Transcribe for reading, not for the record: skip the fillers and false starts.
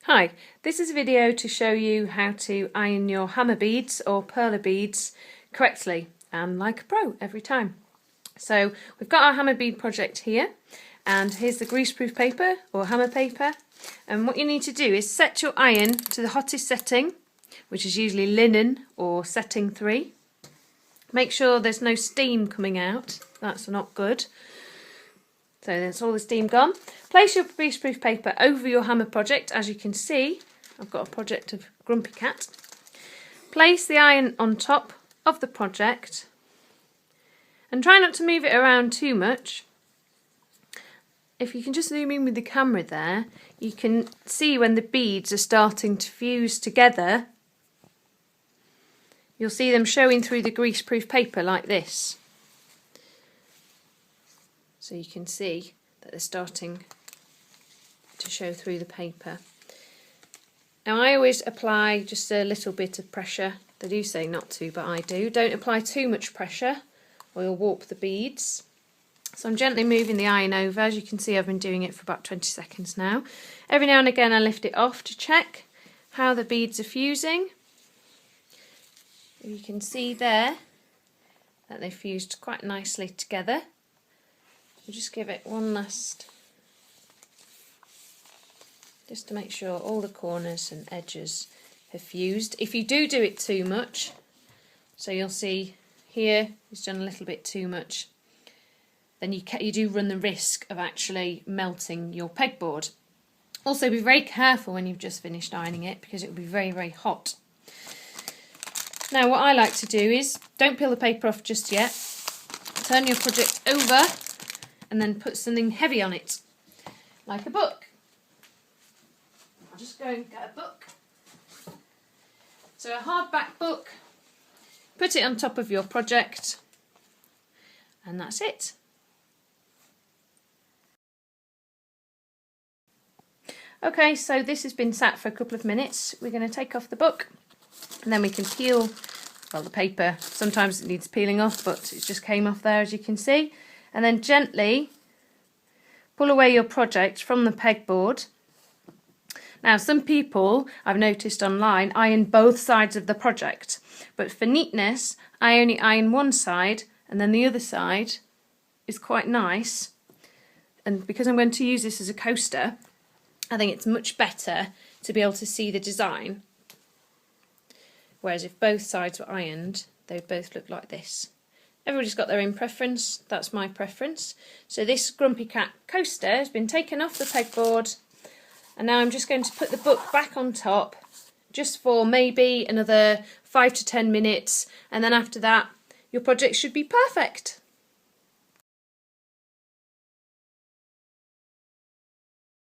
Hi, this is a video to show you how to iron your Hama beads or Perler beads correctly and like a pro every time. So we've got our Hama bead project here, and here's the greaseproof paper or Hama paper, and what you need to do is set your iron to the hottest setting, which is usually linen or setting 3. Make sure there's no steam coming out, that's not good. So that's all the steam gone. Place your greaseproof paper over your Hama project. As you can see, I've got a project of Grumpy Cat. Place the iron on top of the project and try not to move it around too much. If you can just zoom in with the camera there, you can see when the beads are starting to fuse together. You'll see them showing through the greaseproof paper like this. So you can see that they're starting to show through the paper. Now I always apply just a little bit of pressure. They do say not to, but I do. Don't apply too much pressure or you'll warp the beads. So I'm gently moving the iron over. As you can see, I've been doing it for about 20 seconds now. Every now and again I lift it off to check how the beads are fusing. You can see there that they've fused quite nicely together. We'll just give it one last, just to make sure all the corners and edges have fused. If you do it too much, so you'll see here it's done a little bit too much, then you do run the risk of actually melting your pegboard. Also be very careful when you've just finished ironing it, because it will be very, very hot. Now what I like to do is, don't peel the paper off just yet, turn your project over and then put something heavy on it, like a book. I'll just go and get a book. So a hardback book, put it on top of your project, and that's it. Okay, so this has been sat for a couple of minutes. We're going to take off the book, and then we can peel, well, the paper. Sometimes it needs peeling off, but it just came off there, as you can see. And then gently pull away your project from the pegboard. Now some people, I've noticed online, iron both sides of the project, but for neatness I only iron one side, and then the other side is quite nice. And because I'm going to use this as a coaster, I think it's much better to be able to see the design, whereas if both sides were ironed they would both look like this. Everybody's got their own preference, that's my preference. So this Grumpy Cat coaster has been taken off the pegboard, and now I'm just going to put the book back on top, just for maybe another 5 to 10 minutes, and then after that your project should be perfect.